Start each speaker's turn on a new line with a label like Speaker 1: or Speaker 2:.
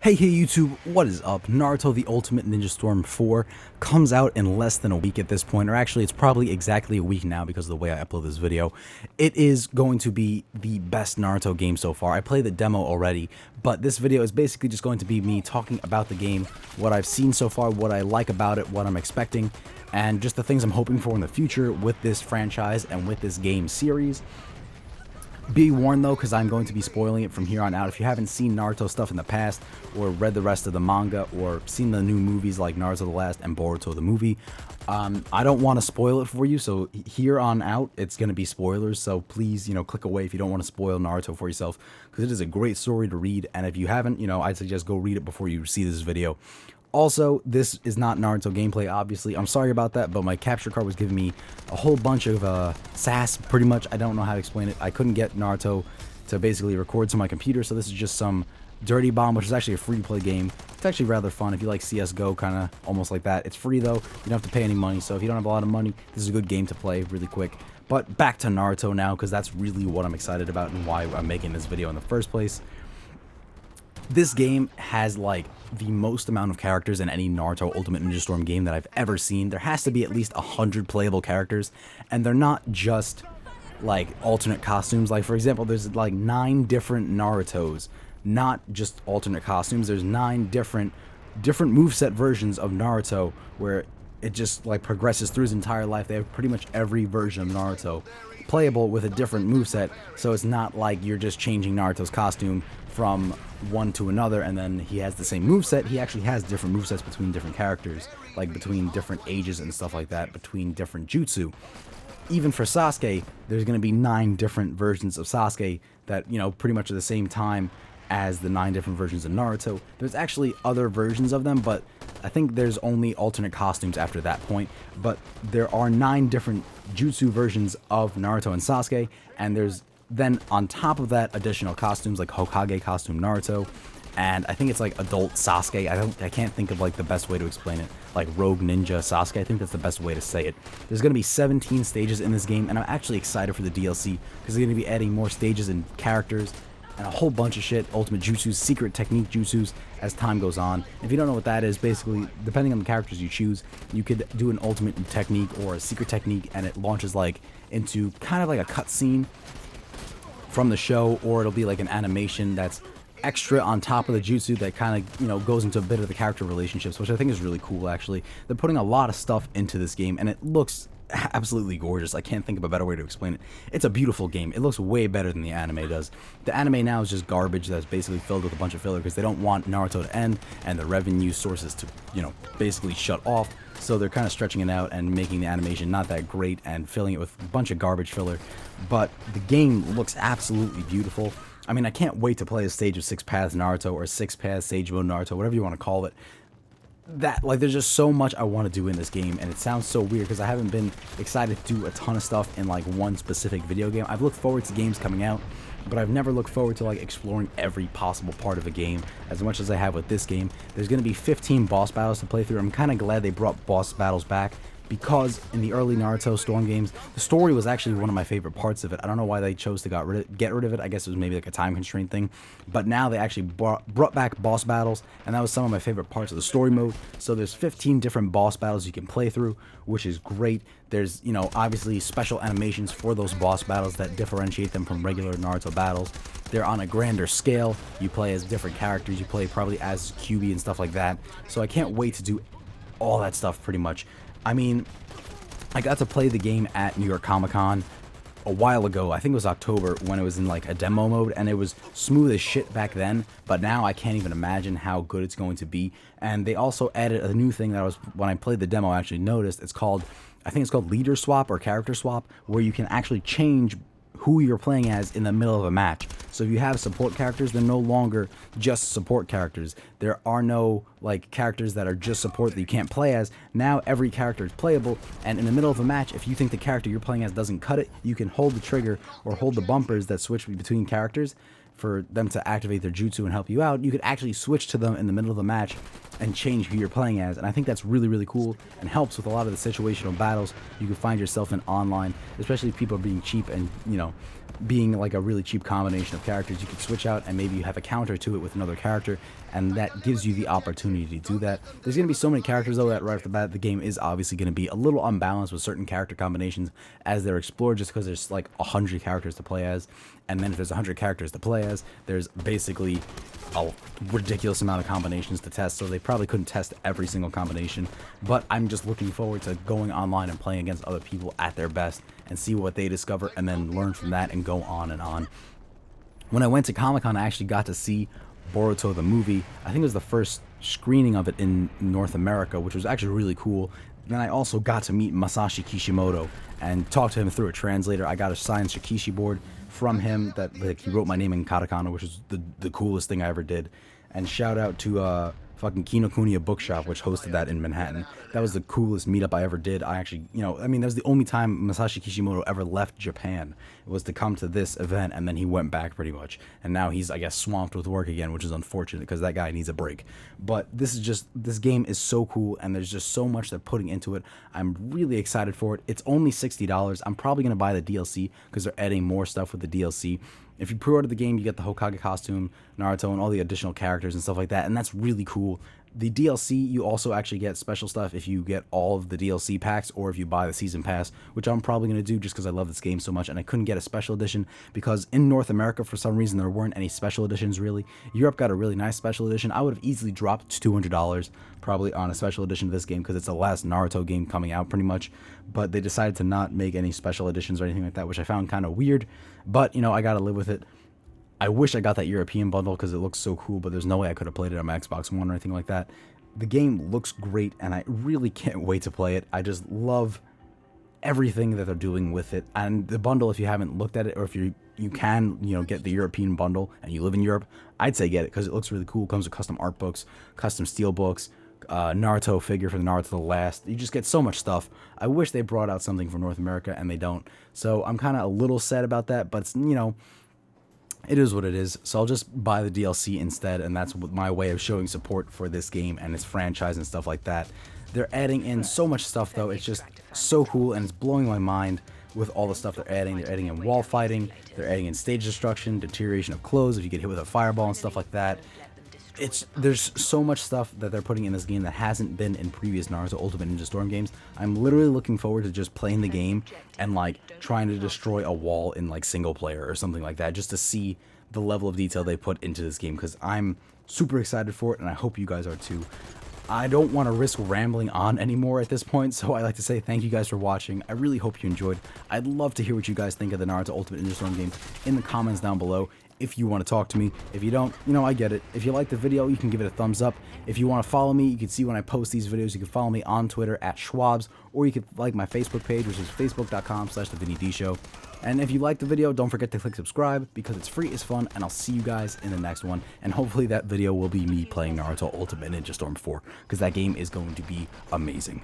Speaker 1: Hey YouTube, what is up? Naruto The Ultimate Ninja Storm 4 comes out in less than a week at this point, or actually it's probably exactly a week now because of the way I upload this video. It is going to be the best Naruto game so far. I played the demo already, but this video is basically just going to be me talking about the game, what I've seen so far, what I like about it, what I'm expecting, and just the things I'm hoping for in the future with this franchise and with this game series. Be warned though, because I'm going to be spoiling it from here on out. If you haven't seen Naruto stuff in the past, or read the rest of the manga, or seen the new movies like Naruto the Last and Boruto the movie, I don't want to spoil it for you, so here on out, it's going to be spoilers, so please, click away if you don't want to spoil Naruto for yourself, because it is a great story to read, and if you haven't, I'd suggest go read it before you see this video. Also, this is not Naruto gameplay, obviously. I'm sorry about that, but my capture card was giving me a whole bunch of sass, pretty much. I don't know how to explain it. I couldn't get Naruto to basically record to my computer, so this is just some Dirty Bomb, which is actually a free-to-play game. It's actually rather fun if you like CSGO, kind of almost like that. It's free, though. You don't have to pay any money, so if you don't have a lot of money, this is a good game to play really quick. But back to Naruto now, because that's really what I'm excited about and why I'm making this video in the first place. This game has like the most amount of characters in any Naruto Ultimate Ninja Storm game that I've ever seen. There has to be at least 100 playable characters, and they're not just like alternate costumes. Like for example, there's like 9 different Narutos, not just alternate costumes. There's 9 different moveset versions of Naruto where it just like progresses through his entire life. They have pretty much every version of Naruto playable with a different moveset, so it's not like you're just changing Naruto's costume from one to another and then he has the same moveset. He actually has different movesets between different characters, like between different ages and stuff like that, between different jutsu. Even for Sasuke, there's going to be 9 different versions of Sasuke that, pretty much at the same time as the 9 different versions of Naruto. There's actually other versions of them, but I think there's only alternate costumes after that point. But there are 9 different jutsu versions of Naruto and Sasuke, and there's then on top of that additional costumes like Hokage costume Naruto, and I think it's like adult Sasuke. I can't think of like the best way to explain it, like Rogue Ninja Sasuke. I think that's the best way to say it. There's going to be 17 stages in this game, and I'm actually excited for the DLC because they're going to be adding more stages and characters and a whole bunch of shit, ultimate jutsus, secret technique jutsus as time goes on. If you don't know what that is, basically, depending on the characters you choose, you could do an ultimate technique or a secret technique, and it launches like into kind of like a cutscene from the show, or it'll be like an animation that's extra on top of the jutsu that kind of, goes into a bit of the character relationships, which I think is really cool, actually. They're putting a lot of stuff into this game, and it looks absolutely gorgeous. I can't think of a better way to explain it. It's a beautiful game. It looks way better than the anime does. The anime now is just garbage that's basically filled with a bunch of filler because they don't want Naruto to end and the revenue sources to, basically shut off. So they're kind of stretching it out and making the animation not that great and filling it with a bunch of garbage filler. But the game looks absolutely beautiful. I mean, I can't wait to play a stage of 6 Paths Naruto or 6 Paths Sage Mode Naruto, whatever you want to call it. There's just so much I want to do in this game, and it sounds so weird because I haven't been excited to do a ton of stuff in like one specific video game. I've looked forward to games coming out, but I've never looked forward to like exploring every possible part of a game as much as I have with this game. There's going to be 15 boss battles to play through. I'm kind of glad they brought boss battles back, because in the early Naruto Storm games, the story was actually one of my favorite parts of it. I don't know why they chose to get rid of it. I guess it was maybe like a time constraint thing. But now they actually brought back boss battles, and that was some of my favorite parts of the story mode. So there's 15 different boss battles you can play through, which is great. There's, obviously special animations for those boss battles that differentiate them from regular Naruto battles. They're on a grander scale. You play as different characters. You play probably as Kyuubi and stuff like that. So I can't wait to do all that stuff pretty much. I mean, I got to play the game at New York Comic Con a while ago. I think it was October when it was in like a demo mode, and it was smooth as shit back then, but now I can't even imagine how good it's going to be. And they also added a new thing that when I played the demo, I actually noticed. I think it's called leader swap or character swap, where you can actually change who you're playing as in the middle of a match. So if you have support characters, they're no longer just support characters. There are no like characters that are just support that you can't play as. Now every character is playable, and in the middle of a match, if you think the character you're playing as doesn't cut it, you can hold the trigger or hold the bumpers that switch between characters for them to activate their jutsu and help you out. You could actually switch to them in the middle of the match and change who you're playing as, and I think that's really, really cool and helps with a lot of the situational battles you can find yourself in online, especially if people are being cheap and, you know, being like a really cheap combination of characters. You could switch out and maybe you have a counter to it with another character, and that gives you the opportunity to do that. There's going to be so many characters though that right off the bat the game is obviously going to be a little unbalanced with certain character combinations as they're explored, just because there's like 100 characters to play as, and then if there's 100 characters to play as, there's basically a ridiculous amount of combinations to test, so they probably couldn't test every single combination. But I'm just looking forward to going online and playing against other people at their best and see what they discover, and then learn from that and go on and on. When I went to Comic-Con, I actually got to see Boruto the movie. I think it was the first screening of it in North America, which was actually really cool. Then I also got to meet Masashi Kishimoto and talk to him through a translator. I got a signed Shikishi board from him that, like, he wrote my name in katakana, which is the coolest thing I ever did. And shout out to fucking Kinokuniya Bookshop, which hosted that in Manhattan. That was the coolest meetup I ever did. I actually, you know, I mean, that was the only time Masashi Kishimoto ever left Japan. It was to come to this event, and then he went back pretty much. And now he's, I guess, swamped with work again, which is unfortunate because that guy needs a break. But this game is so cool, and there's just so much they're putting into it. I'm really excited for it. It's only $60. I'm probably going to buy the DLC because they're adding more stuff with the DLC. If you pre-order the game, you get the Hokage costume, Naruto, and all the additional characters and stuff like that, and that's really cool. The DLC, you also actually get special stuff if you get all of the DLC packs, or if you buy the season pass, which I'm probably going to do just because I love this game so much, and I couldn't get a special edition because in North America, for some reason, there weren't any special editions, really. Europe got a really nice special edition. I would have easily dropped $200 probably on a special edition of this game because it's the last Naruto game coming out pretty much, but they decided to not make any special editions or anything like that, which I found kind of weird, but, you know, I gotta live with it. I wish I got that European bundle because it looks so cool, but there's no way I could have played it on my Xbox One or anything like that. The game looks great, and I really can't wait to play it. I just love everything that they're doing with it. And the bundle, if you haven't looked at it, or if you can, you know, get the European bundle and you live in Europe, I'd say get it because it looks really cool. It comes with custom art books, custom steel books, Naruto figure for the Naruto the Last. You just get so much stuff. I wish they brought out something for North America, and they don't. So I'm kind of a little sad about that, but, you know, it is what it is. So I'll just buy the DLC instead, and that's my way of showing support for this game and its franchise and stuff like that. They're adding in so much stuff, though. It's just so cool, and it's blowing my mind with all the stuff they're adding. They're adding in wall fighting, they're adding in stage destruction, deterioration of clothes if you get hit with a fireball and stuff like that. There's so much stuff that they're putting in this game that hasn't been in previous Naruto Ultimate Ninja Storm games. I'm literally looking forward to just playing the game and, like, trying to destroy a wall in, like, single player or something like that, just to see the level of detail they put into this game, because I'm super excited for it, and I hope you guys are too. I don't want to risk rambling on anymore at this point, so I'd like to say thank you guys for watching. I really hope you enjoyed. I'd love to hear what you guys think of the Naruto Ultimate Ninja Storm game in the comments down below. If you want to talk to me. If you don't, you know, I get it. If you like the video, you can give it a thumbs up. If you want to follow me, you can see when I post these videos. You can follow me on Twitter at Schwabs, or you could like my Facebook page, which is facebook.com/TheVinnyD Show. And if you like the video, don't forget to click subscribe because it's free, it's fun, and I'll see you guys in the next one. And hopefully that video will be me playing Naruto Ultimate Ninja Storm 4 because that game is going to be amazing.